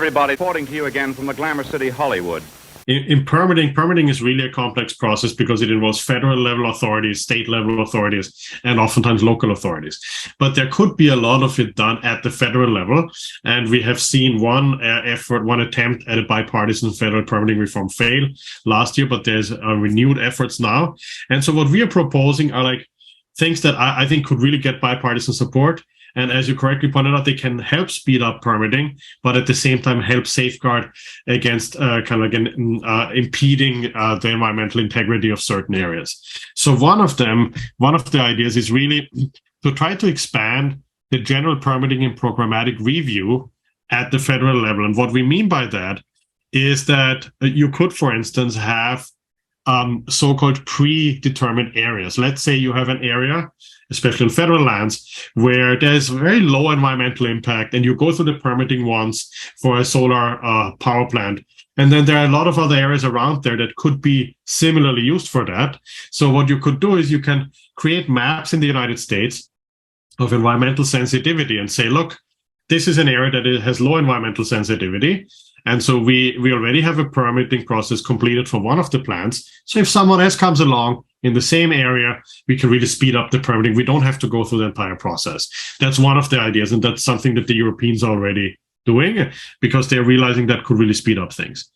everybody. Reporting to you again from the Glamour City, Hollywood. In permitting is really a complex process because it involves federal level authorities, state level authorities, and oftentimes local authorities. But there could be a lot of it done at the federal level. And we have seen one attempt at a bipartisan federal permitting reform fail last year, but there's renewed efforts now. And so what we are proposing are like things that I think could really get bipartisan support. And as you correctly pointed out, they can help speed up permitting, but at the same time help safeguard against impeding the environmental integrity of certain areas. So one of the ideas is really to try to expand the general permitting and programmatic review at the federal level. And what we mean by that is that you could, for instance, have so-called predetermined areas. Let's say you have an area, especially in federal lands, where there's very low environmental impact, and you go through the permitting once for a solar power plant. And then there are a lot of other areas around there that could be similarly used for that. So what you could do is you can create maps in the United States of environmental sensitivity and say, look, this is an area that has low environmental sensitivity. And so we already have a permitting process completed for one of the plants. So if someone else comes along in the same area, we can really speed up the permitting. We don't have to go through the entire process. That's one of the ideas. And that's something that the Europeans are already doing because they're realizing that could really speed up things.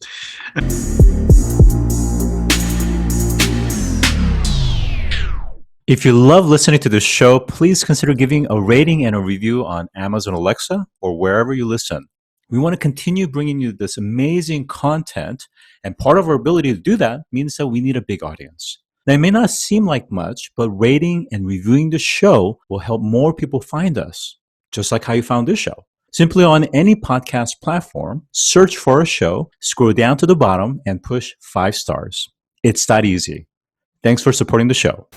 If you love listening to this show, please consider giving a rating and a review on Amazon Alexa or wherever you listen. We want to continue bringing you this amazing content, and part of our ability to do that means that we need a big audience. Now, it may not seem like much, but rating and reviewing the show will help more people find us, just like how you found this show. Simply on any podcast platform, search for a show, scroll down to the bottom, and push 5 stars. It's that easy. Thanks for supporting the show.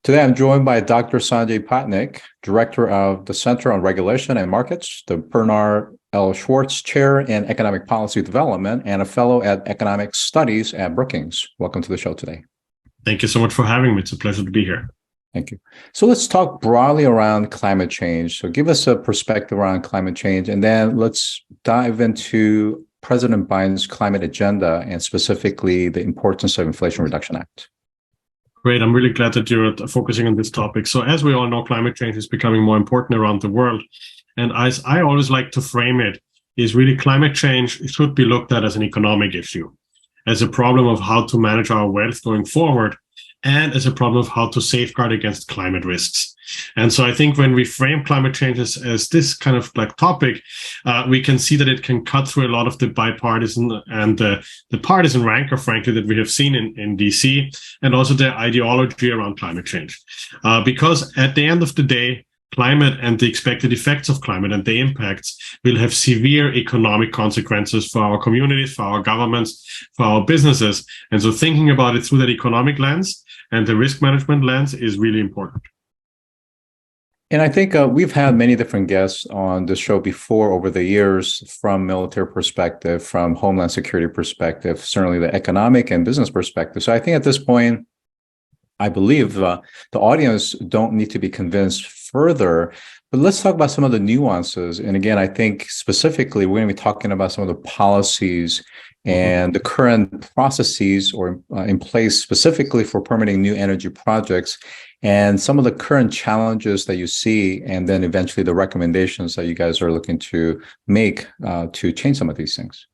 Today, I'm joined by Dr. Sanjay Patnaik, Director of the Center on Regulation and Markets, the Bernard L. Schwartz Chair in Economic Policy Development, and a Fellow at Economic Studies at Brookings. Welcome to the show today. Thank you so much for having me. It's a pleasure to be here. Thank you. So let's talk broadly around climate change. So give us a perspective around climate change, and then let's dive into President Biden's climate agenda and specifically the importance of Inflation Reduction Act. Great. I'm really glad that you're focusing on this topic. So as we all know, climate change is becoming more important around the world. And as I always like to frame it, is really climate change should be looked at as an economic issue, as a problem of how to manage our wealth going forward, and as a problem of how to safeguard against climate risks. And so I think when we frame climate change as this kind of like topic, we can see that it can cut through a lot of the bipartisan and the partisan rancor, frankly, that we have seen in DC, and also the ideology around climate change. Because at the end of the day, climate and the expected effects of climate and the impacts will have severe economic consequences for our communities, for our governments, for our businesses. And so thinking about it through that economic lens and the risk management lens is really important. And I think we've had many different guests on the show before over the years, from military perspective, from homeland security perspective, certainly the economic and business perspective. So I think at this point, I believe the audience don't need to be convinced further, but let's talk about some of the nuances. And again, I think specifically, we're going to be talking about some of the policies and the current processes or in place specifically for permitting new energy projects and some of the current challenges that you see, and then eventually the recommendations that you guys are looking to make to change some of these things.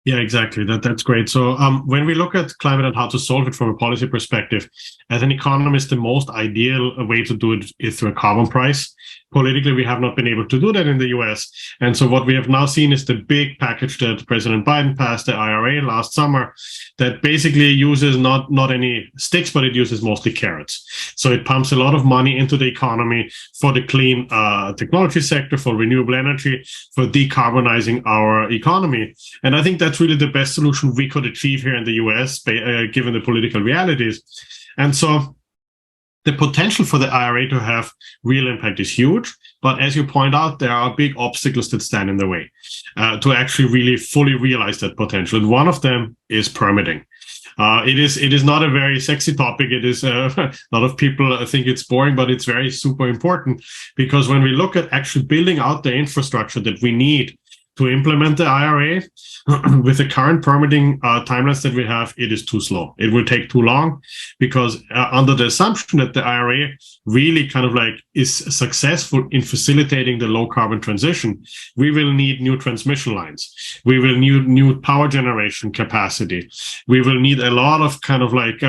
Yeah, exactly. That's great. So when we look at climate and how to solve it from a policy perspective, as an economist, the most ideal way to do it is through a carbon price. Politically, we have not been able to do that in the US. And so what we have now seen is the big package that President Biden passed, the IRA last summer, that basically uses not any sticks, but it uses mostly carrots. So it pumps a lot of money into the economy for the clean technology sector, for renewable energy, for decarbonizing our economy. And I think that's really the best solution we could achieve here in the US, given the political realities. And so the potential for the IRA to have real impact is huge. But as you point out, there are big obstacles that stand in the way to actually really fully realize that potential. And one of them is permitting. It is not a very sexy topic. It is a lot of people think it's boring, but it's very super important, because when we look at actually building out the infrastructure that we need to implement the IRA, with the current permitting timelines that we have, it is too slow. It will take too long, because under the assumption that the IRA really kind of like is successful in facilitating the low carbon transition, we will need new transmission lines. We will need new power generation capacity. We will need a lot of kind of like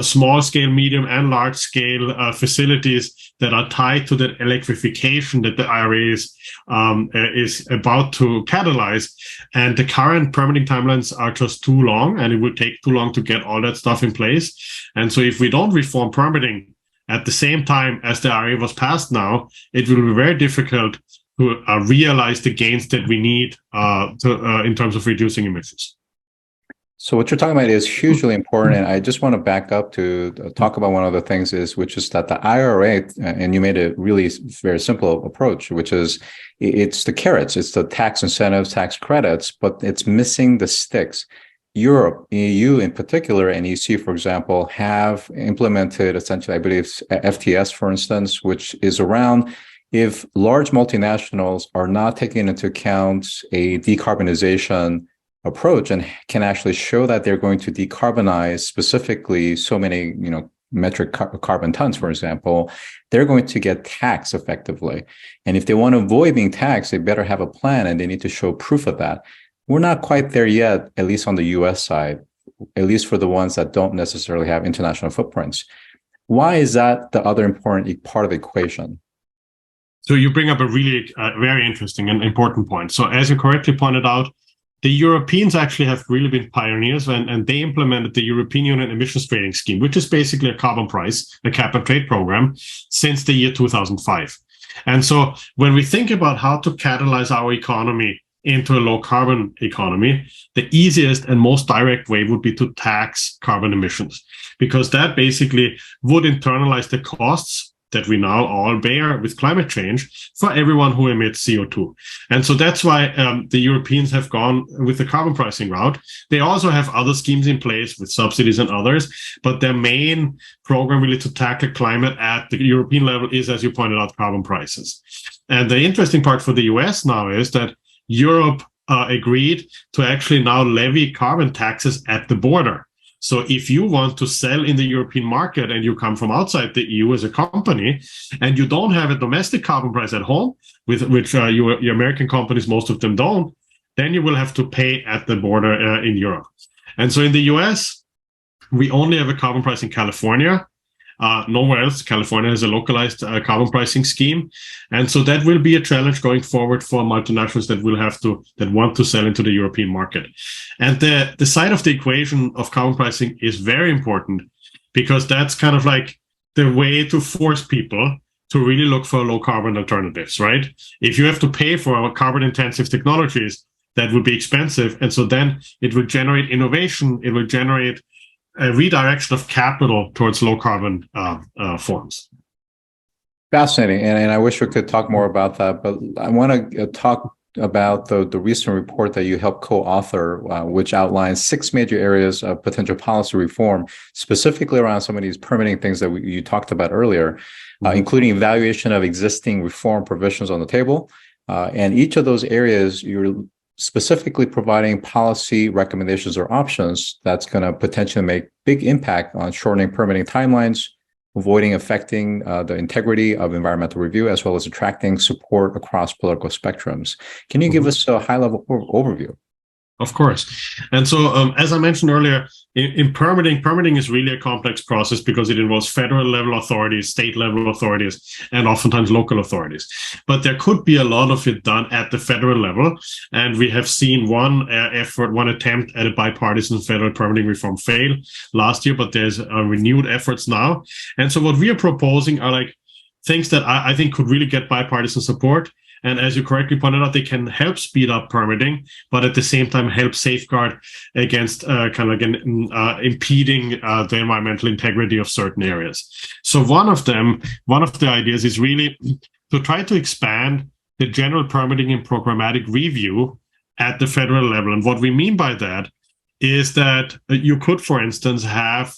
small scale, medium and large scale facilities that are tied to the electrification that the IRA is about to catalyze. And the current permitting timelines are just too long, and it would take too long to get all that stuff in place. And so if we don't reform permitting at the same time as the IRA was passed now, it will be very difficult to realize the gains that we need in terms of reducing emissions. So what you're talking about is hugely important, and I just want to back up to talk about one of the things which is that the IRA, and you made a really very simple approach, which is it's the carrots, it's the tax incentives, tax credits, but it's missing the sticks. Europe, EU in particular, and EC, for example, have implemented essentially, I believe, FTS, for instance, which is around if large multinationals are not taking into account a decarbonization approach and can actually show that they're going to decarbonize specifically so many, metric carbon tons, for example, they're going to get taxed effectively. And if they want to avoid being taxed, they better have a plan, and they need to show proof of that. We're not quite there yet, at least on the US side, at least for the ones that don't necessarily have international footprints. Why is that the other important part of the equation? So you bring up a really very interesting and important point. So as you correctly pointed out, the Europeans actually have really been pioneers, and they implemented the European Union Emissions Trading Scheme, which is basically a carbon price, a cap and trade program, since the year 2005. And so when we think about how to catalyze our economy into a low carbon economy, the easiest and most direct way would be to tax carbon emissions, because that basically would internalize the costs that we now all bear with climate change for everyone who emits CO2. And so that's why the Europeans have gone with the carbon pricing route. They also have other schemes in place with subsidies and others, but their main program really to tackle climate at the European level is, as you pointed out, carbon prices. And the interesting part for the US now is that Europe agreed to actually now levy carbon taxes at the border. So if you want to sell in the European market and you come from outside the EU as a company and you don't have a domestic carbon price at home, with which your American companies, most of them don't, then you will have to pay at the border in Europe. And so in the US, we only have a carbon price in California. Nowhere else. California has a localized carbon pricing scheme. And so that will be a challenge going forward for multinationals that want to sell into the European market. And the side of the equation of carbon pricing is very important, because that's kind of like the way to force people to really look for low carbon alternatives, right? If you have to pay for our carbon intensive technologies, that would be expensive. And so then it will generate innovation. It will generate a redirection of capital towards low carbon forms. Fascinating. And I wish we could talk more about that, but I want to talk about the recent report that you helped co-author, which outlines 6 major areas of potential policy reform, specifically around some of these permitting things that you talked about earlier, including evaluation of existing reform provisions on the table. And each of those areas, you're specifically providing policy recommendations or options that's going to potentially make big impact on shortening permitting timelines, affecting the integrity of environmental review, as well as attracting support across political spectrums. Can you give us a high-level overview? Of course. And so, as I mentioned earlier, in permitting is really a complex process because it involves federal level authorities, state level authorities, and oftentimes local authorities. But there could be a lot of it done at the federal level. And we have seen one attempt at a bipartisan federal permitting reform fail last year, but there's renewed efforts now. And so what we are proposing are like things that I think could really get bipartisan support. And as you correctly pointed out, they can help speed up permitting, but at the same time help safeguard against impeding the environmental integrity of certain areas. So one of the ideas is really to try to expand the general permitting and programmatic review at the federal level. And what we mean by that is that you could, for instance, have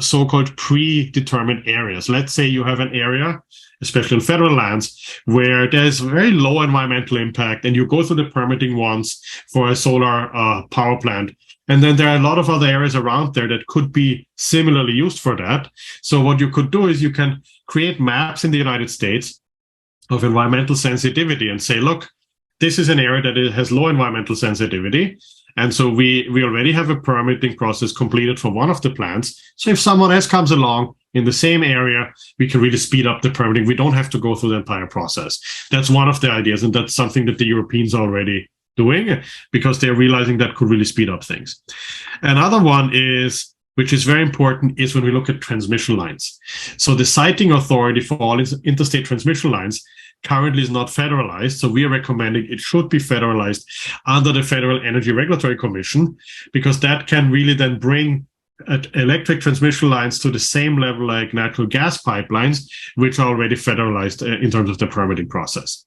so-called predetermined areas. Let's say you have an area, especially in federal lands, where there's very low environmental impact, and you go through the permitting once for a solar power plant. And then there are a lot of other areas around there that could be similarly used for that. So what you could do is you can create maps in the United States of environmental sensitivity and say, look, this is an area that has low environmental sensitivity. And so we already have a permitting process completed for one of the plants. So if someone else comes along in the same area, we can really speed up the permitting. We don't have to go through the entire process. That's one of the ideas. And that's something that the Europeans are already doing because they're realizing that could really speed up things. Another one is, which is very important, is when we look at transmission lines. So the siting authority for all interstate transmission lines currently is not federalized. So we are recommending it should be federalized under the Federal Energy Regulatory Commission, because that can really then bring electric transmission lines to the same level like natural gas pipelines, which are already federalized in terms of the permitting process.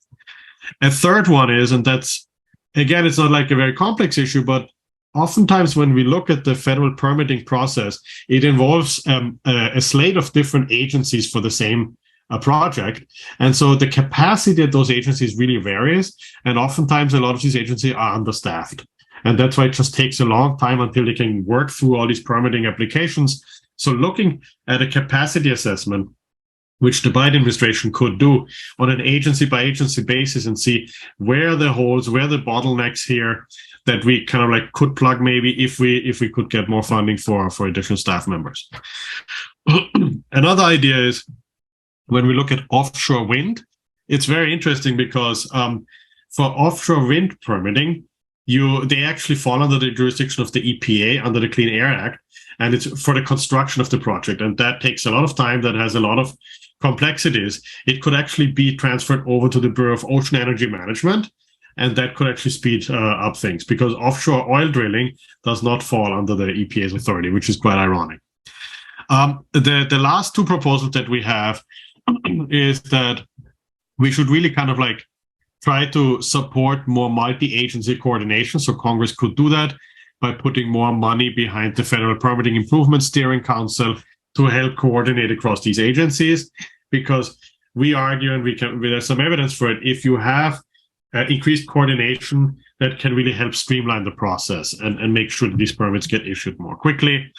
A third one is, and that's, again, it's not like a very complex issue, but oftentimes when we look at the federal permitting process, it involves a slate of different agencies for the same project. And so the capacity of those agencies really varies. And oftentimes a lot of these agencies are understaffed. And that's why it just takes a long time until they can work through all these permitting applications. So looking at a capacity assessment, which the Biden administration could do on an agency by agency basis and see where are the holes, where are the bottlenecks here that we kind of like could plug maybe if we could get more funding for additional staff members. Another idea is when we look at offshore wind, it's very interesting because for offshore wind permitting, they actually fall under the jurisdiction of the EPA under the Clean Air Act, and it's for the construction of the project. And that takes a lot of time, that has a lot of complexities. It could actually be transferred over to the Bureau of Ocean Energy Management, and that could actually speed up things because offshore oil drilling does not fall under the EPA's authority, which is quite ironic. The last two proposals that we have is that we should really kind of like try to support more multi-agency coordination. So Congress could do that by putting more money behind the Federal Permitting Improvement Steering Council to help coordinate across these agencies, because we argue, and there's some evidence for it, if you have increased coordination, that can really help streamline the process and make sure that these permits get issued more quickly.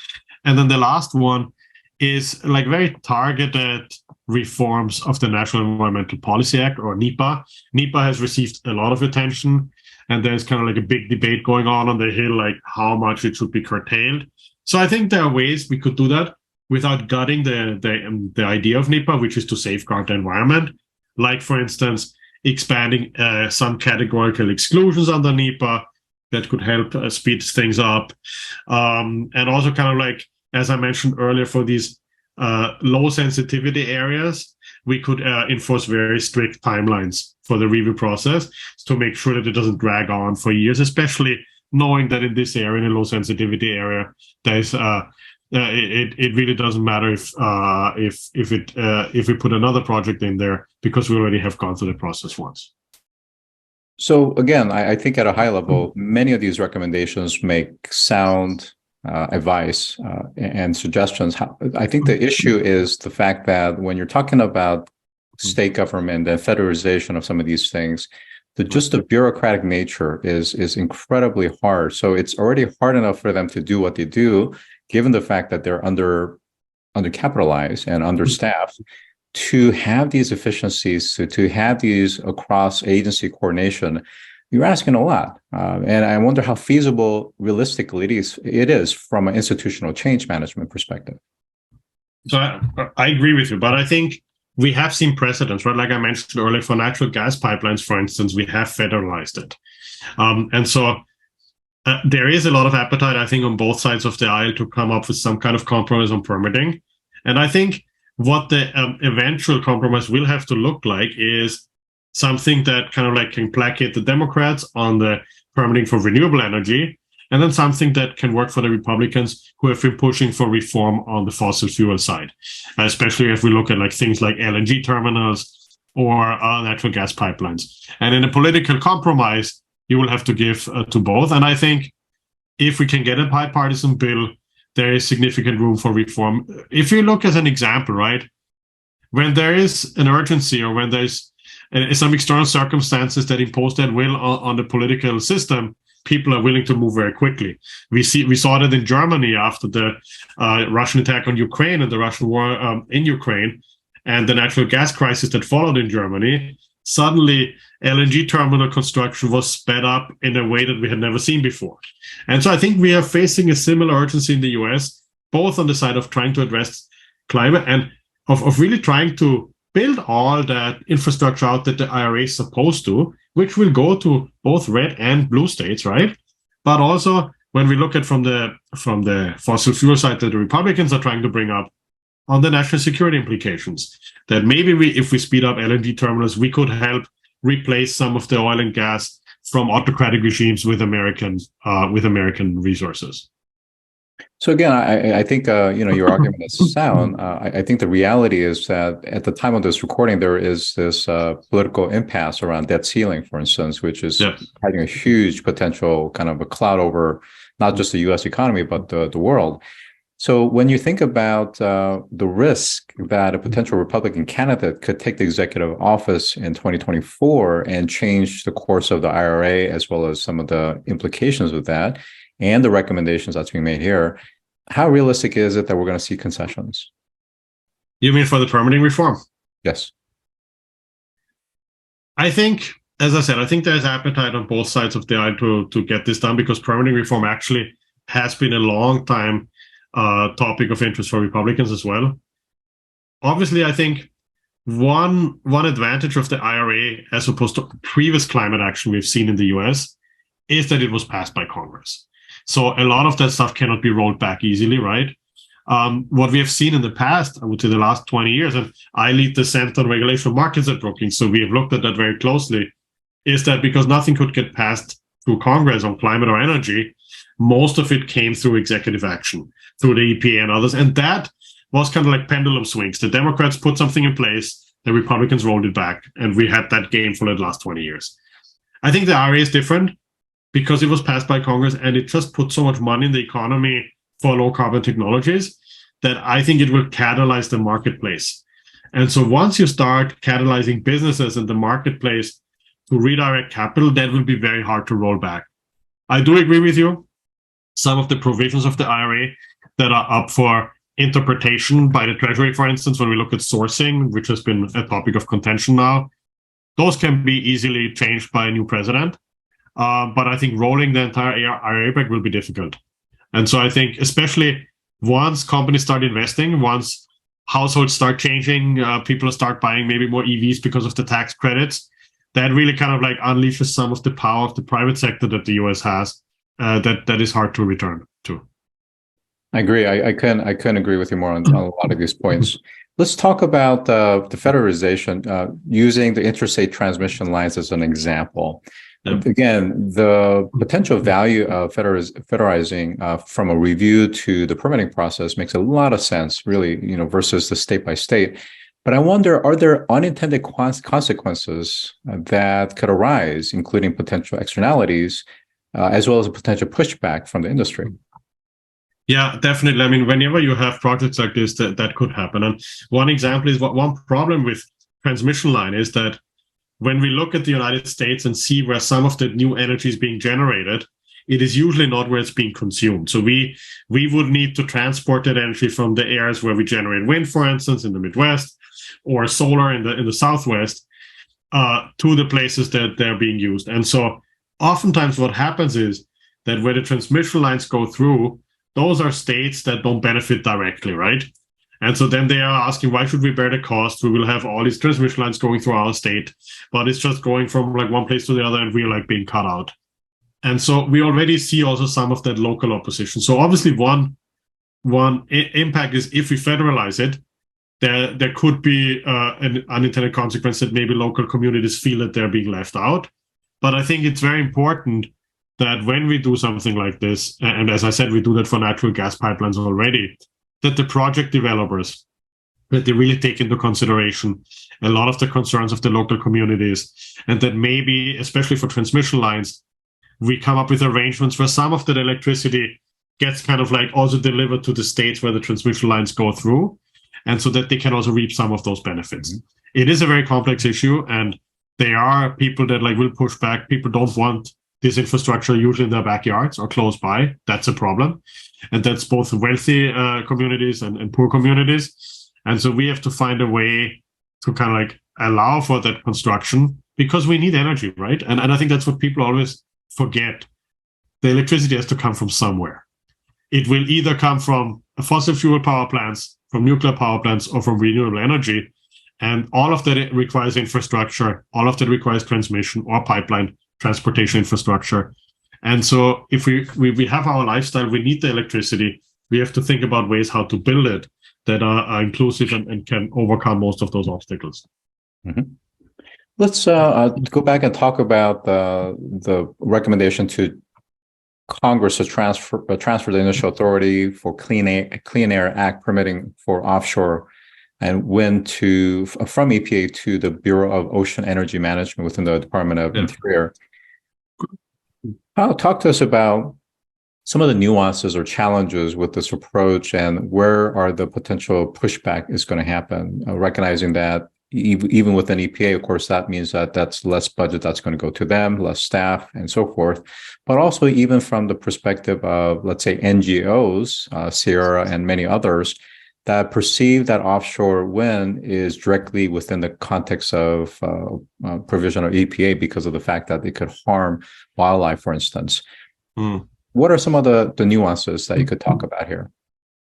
And then the last one is like very targeted reforms of the National Environmental Policy Act, or NEPA. NEPA has received a lot of attention, and there's kind of like a big debate going on the Hill, like how much it should be curtailed. So I think there are ways we could do that without gutting the idea of NEPA, which is to safeguard the environment. Like, for instance, expanding some categorical exclusions under NEPA that could help speed things up. And also kind of like, as I mentioned earlier, for these low sensitivity areas, we could enforce very strict timelines for the review process to make sure that it doesn't drag on for years, especially knowing that in this area, in a low sensitivity area, there's it really doesn't matter if we put another project in there, because we already have gone through the process once. So again, I think at a high level, many of these recommendations make sound advice and suggestions. I think the issue is the fact that when you're talking about state government and federalization of some of these things, the bureaucratic nature is incredibly hard. So it's already hard enough for them to do what they do, given the fact that they're undercapitalized and understaffed. To have these efficiencies, to have these across agency coordination, you're asking a lot. And I wonder how feasible realistically it is from an institutional change management perspective. So I agree with you, but I think we have seen precedents, right? Like I mentioned earlier, for natural gas pipelines, for instance, we have federalized it. And so there is a lot of appetite, I think, on both sides of the aisle to come up with some kind of compromise on permitting. And I think what the eventual compromise will have to look like is something that kind of like can placate the Democrats on the permitting for renewable energy, and then something that can work for the Republicans who have been pushing for reform on the fossil fuel side, especially if we look at like things like LNG terminals or natural gas pipelines. And in a political compromise, you will have to give to both. And I think if we can get a bipartisan bill, there is significant room for reform. If you look as an example, right, when there is an urgency or when there's some external circumstances that impose that will on the political system, people are willing to move very quickly. We saw that in Germany after the Russian attack on Ukraine and the Russian war in Ukraine and the natural gas crisis that followed in Germany. Suddenly, LNG terminal construction was sped up in a way that we had never seen before. And so I think we are facing a similar urgency in the US, both on the side of trying to address climate and of really trying to build all that infrastructure out that the IRA is supposed to, which will go to both red and blue states, right? But also, when we look at from the fossil fuel side that the Republicans are trying to bring up, on the national security implications, that maybe if we speed up LNG terminals, we could help replace some of the oil and gas from autocratic regimes with American resources. So again, I think your argument is sound. I think the reality is that at the time of this recording, there is this political impasse around debt ceiling, for instance, which is having a huge potential kind of a cloud over not just the U.S. economy but the world. So when you think about the risk that a potential Republican candidate could take the executive office in 2024 and change the course of the IRA, as well as some of the implications of that, and the recommendations that's being made here, how realistic is it that we're going to see concessions? You mean for the permitting reform? Yes. I think, as I said, I think there's appetite on both sides of the aisle to get this done, because permitting reform actually has been a long time topic of interest for Republicans as well. Obviously, I think one advantage of the IRA as opposed to previous climate action we've seen in the US is that it was passed by Congress. So a lot of that stuff cannot be rolled back easily, right? What we have seen in the past, I would say the last 20 years, and I lead the Center on Regulation of Markets at Brookings, so we have looked at that very closely, is that because nothing could get passed through Congress on climate or energy, most of it came through executive action, through the EPA and others. And that was kind of like pendulum swings. The Democrats put something in place, the Republicans rolled it back, and we had that game for the last 20 years. I think the IRA is different because it was passed by Congress and it just put so much money in the economy for low carbon technologies that I think it will catalyze the marketplace. And so once you start catalyzing businesses in the marketplace to redirect capital, that will be very hard to roll back. I do agree with you. Some of the provisions of the IRA that are up for interpretation by the Treasury, for instance, when we look at sourcing, which has been a topic of contention now, those can be easily changed by a new president. But I think rolling the entire IRA back will be difficult. And so I think, especially once companies start investing, once households start changing, people start buying maybe more EVs because of the tax credits, that really kind of like unleashes some of the power of the private sector that the US has. That is hard to return to. I agree. I couldn't agree with you more on a lot of these points. Let's talk about the federalization, using the interstate transmission lines as an example. Yep. Again, the potential value of federalizing from a review to the permitting process makes a lot of sense, really, versus the state by state. But I wonder, are there unintended consequences that could arise, including potential externalities, as well as a potential pushback from the industry? Yeah, definitely. I mean, whenever you have projects like this, that could happen. And one example is one problem with transmission line is that when we look at the United States and see where some of the new energy is being generated, it is usually not where it's being consumed. So we would need to transport that energy from the areas where we generate wind, for instance, in the Midwest, or solar in the Southwest, to the places that they're being used. And so oftentimes what happens is that where the transmission lines go through, those are states that don't benefit directly, right? And so then they are asking, why should we bear the cost? We will have all these transmission lines going through our state, but it's just going from like one place to the other and we're like being cut out. And so we already see also some of that local opposition. So obviously one impact is if we federalize it, there could be an unintended consequence that maybe local communities feel that they're being left out. But I think it's very important that when we do something like this, and as I said, we do that for natural gas pipelines already, that the project developers, that they really take into consideration a lot of the concerns of the local communities, and that maybe, especially for transmission lines, we come up with arrangements where some of that electricity gets kind of like also delivered to the states where the transmission lines go through, and so that they can also reap some of those benefits. It is a very complex issue, and there are people that like will push back. People don't want this infrastructure usually in their backyards or close by. That's a problem. And that's both wealthy communities and poor communities. And so we have to find a way to kind of like allow for that construction because we need energy, right? And I think that's what people always forget. The electricity has to come from somewhere. It will either come from fossil fuel power plants, from nuclear power plants, or from renewable energy. And all of that requires infrastructure. All of that requires transmission or pipeline transportation infrastructure. And so if we have our lifestyle, we need the electricity. We have to think about ways how to build it that are inclusive and can overcome most of those obstacles. Mm-hmm. Let's go back and talk about the recommendation to Congress to transfer the initial authority for Clean Air Act permitting for offshore and wind from EPA to the Bureau of Ocean Energy Management within the Department of Interior. Talk to us about some of the nuances or challenges with this approach and where are the potential pushback is going to happen, recognizing that even within EPA, of course, that means that that's less budget that's going to go to them, less staff, and so forth. But also even from the perspective of, let's say, NGOs, Sierra and many others, that perceive that offshore wind is directly within the context of provision of EPA because of the fact that it could harm wildlife, for instance. What are some of the nuances that you could talk about here?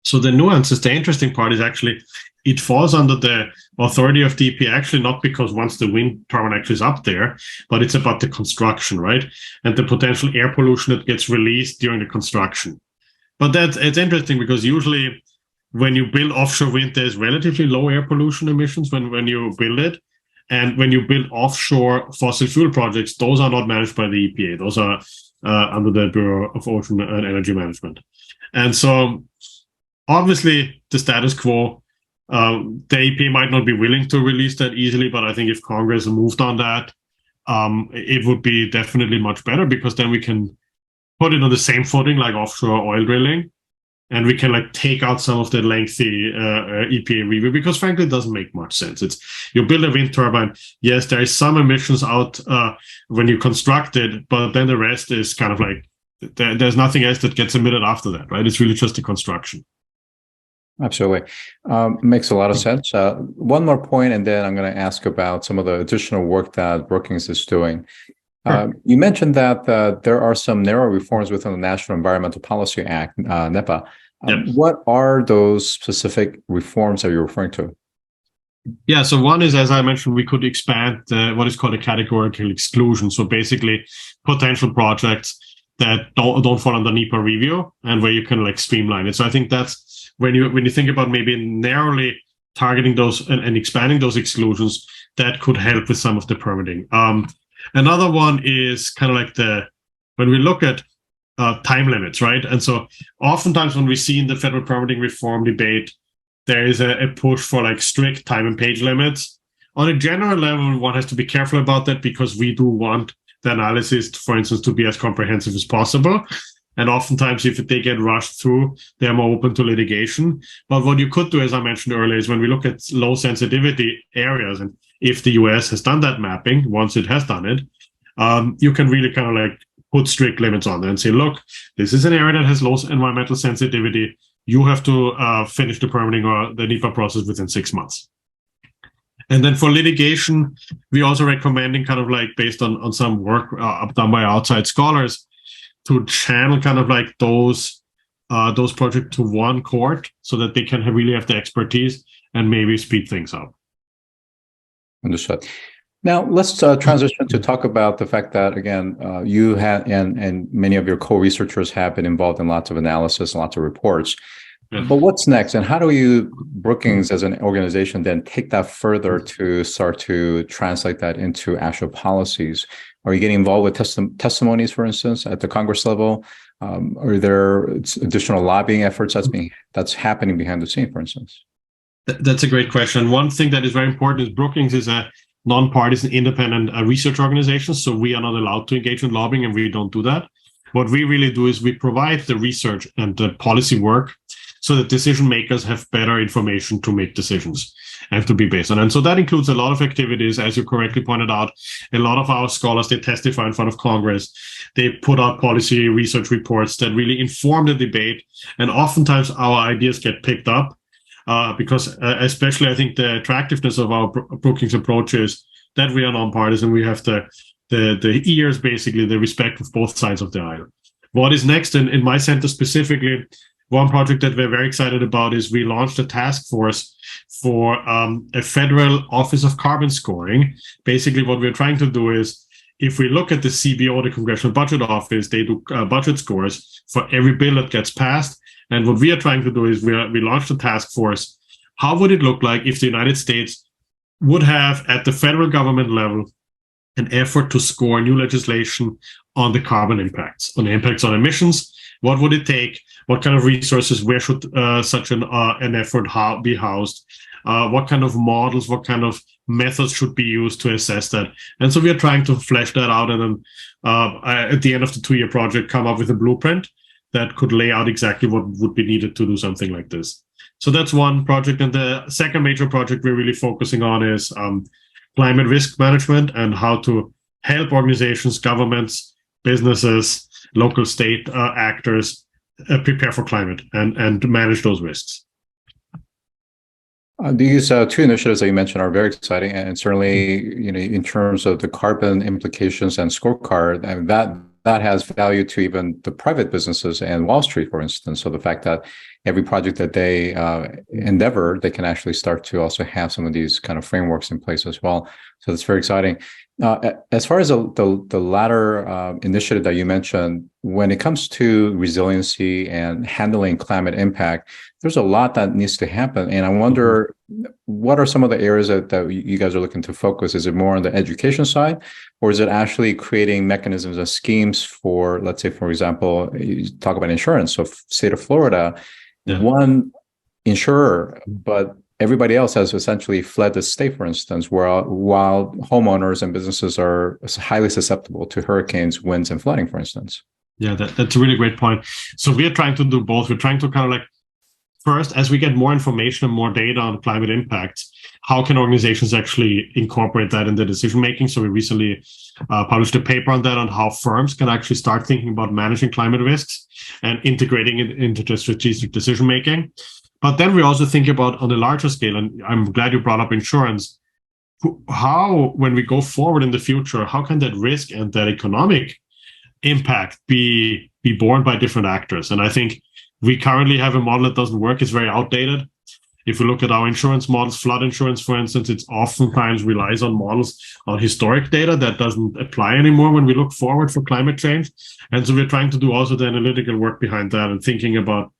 So the nuances, the interesting part is actually it falls under the authority of the EPA, actually not because once the wind turbine actually is up there, but it's about the construction, right? And the potential air pollution that gets released during the construction. But it's interesting because usually when you build offshore wind, there's relatively low air pollution emissions when you build it. And when you build offshore fossil fuel projects, those are not managed by the EPA. Those are under the Bureau of Ocean and Energy Management. And so obviously the status quo, the EPA might not be willing to release that easily, but I think if Congress moved on that, it would be definitely much better because then we can put it on the same footing like offshore oil drilling. And we can like take out some of the lengthy EPA review because frankly, it doesn't make much sense. It's you build a wind turbine. Yes, there is some emissions out when you construct it, but then the rest is kind of like there's nothing else that gets emitted after that, right? It's really just the construction. Absolutely. Makes a lot of sense. One more point, and then I'm going to ask about some of the additional work that Brookings is doing. Sure. You mentioned that there are some narrow reforms within the National Environmental Policy Act, NEPA. What are those specific reforms that you're referring to? Yeah, so one is, as I mentioned, we could expand what is called a categorical exclusion. So basically, potential projects that don't fall under NEPA review and where you can like streamline it. So I think that's when you think about maybe narrowly targeting those and expanding those exclusions, that could help with some of the permitting. Another one is kind of like when we look at time limits, right? And so oftentimes when we see in the federal permitting reform debate, there is a push for like strict time and page limits. On a general level, one has to be careful about that because we do want the analysis, for instance, to be as comprehensive as possible. And oftentimes, if they get rushed through, they're more open to litigation. But what you could do, as I mentioned earlier, is when we look at low sensitivity areas, and if the US has done that mapping, once it has done it, you can really kind of like put strict limits on there and say, look, this is an area that has low environmental sensitivity. You have to finish the permitting or the NEPA process within 6 months. And then for litigation, we're also recommending kind of like based on some work done by outside scholars to channel kind of like those projects to one court so that they can really have the expertise and maybe speed things up. Understood. Now let's transition to talk about the fact that, again, you had and many of your co-researchers have been involved in lots of analysis and lots of reports. Yeah. But what's next? And how do you, Brookings as an organization, then take that further to start to translate that into actual policies? Are you getting involved with testimonies, for instance, at the Congress level? Are there additional lobbying efforts that's happening behind the scene, for instance? That's a great question. One thing that is very important is Brookings is a nonpartisan, independent research organizations. So we are not allowed to engage in lobbying, and we don't do that. What we really do is we provide the research and the policy work so that decision makers have better information to make decisions and to be based on. And so that includes a lot of activities, as you correctly pointed out. A lot of our scholars, they testify in front of Congress. They put out policy research reports that really inform the debate. And oftentimes our ideas get picked up because especially I think the attractiveness of our Brookings approach is that we are nonpartisan. We have the ears, basically, the respect of both sides of the aisle. What is next in my center specifically? One project that we're very excited about is we launched a task force for a federal office of carbon scoring. Basically, what we're trying to do is, if we look at the CBO, the Congressional Budget Office, they do budget scores for every bill that gets passed. And what we are trying to do is we launched a task force. How would it look like if the United States would have, at the federal government level, an effort to score new legislation on the carbon impacts, on the impacts on emissions? What would it take? What kind of resources? Where should such an effort be housed? What kind of models? What kind of methods should be used to assess that? And so we are trying to flesh that out, and then at the end of the 2-year project, come up with a blueprint that could lay out exactly what would be needed to do something like this. So that's one project. And the second major project we're really focusing on is climate risk management and how to help organizations, governments, businesses, local state actors prepare for climate and manage those risks. These two initiatives that you mentioned are very exciting, and certainly, in terms of the carbon implications and scorecard, I mean, that has value to even the private businesses and Wall Street, for instance. So the fact that every project that they endeavor, they can actually start to also have some of these kind of frameworks in place as well. So that's very exciting. As far as the latter initiative that you mentioned, when it comes to resiliency and handling climate impact, there's a lot that needs to happen. And I wonder, what are some of the areas that you guys are looking to focus? Is it more on the education side, or is it actually creating mechanisms and schemes for, let's say, for example, you talk about insurance. So state of Florida, one insurer, but everybody else has essentially fled the state, for instance, while homeowners and businesses are highly susceptible to hurricanes, winds, and flooding, for instance. Yeah, that's a really great point. So we are trying to do both. We're trying to kind of like, first, as we get more information and more data on climate impacts, how can organizations actually incorporate that in their decision-making? So we recently published a paper on that, on how firms can actually start thinking about managing climate risks and integrating it into their strategic decision-making. But then we also think about, on a larger scale, and I'm glad you brought up insurance, how, when we go forward in the future, how can that risk and that economic impact be borne by different actors? And I think we currently have a model that doesn't work. It's very outdated. If we look at our insurance models, flood insurance, for instance, it oftentimes relies on models on historic data that doesn't apply anymore when we look forward for climate change. And so we're trying to do also the analytical work behind that and thinking about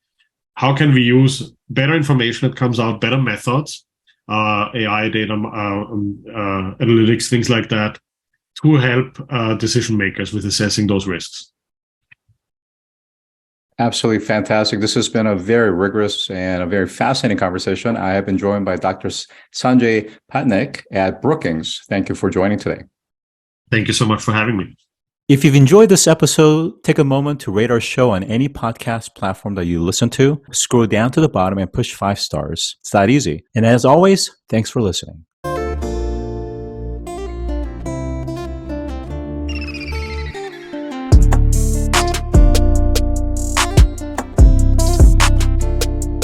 how can we use better information that comes out, better methods, AI data, analytics, things like that, to help decision makers with assessing those risks. Absolutely fantastic. This has been a very rigorous and a very fascinating conversation. I have been joined by Dr. Sanjay Patnaik at Brookings. Thank you for joining today. Thank you so much for having me. If you've enjoyed this episode, take a moment to rate our show on any podcast platform that you listen to. Scroll down to the bottom and push 5 stars. It's that easy. And as always, thanks for listening.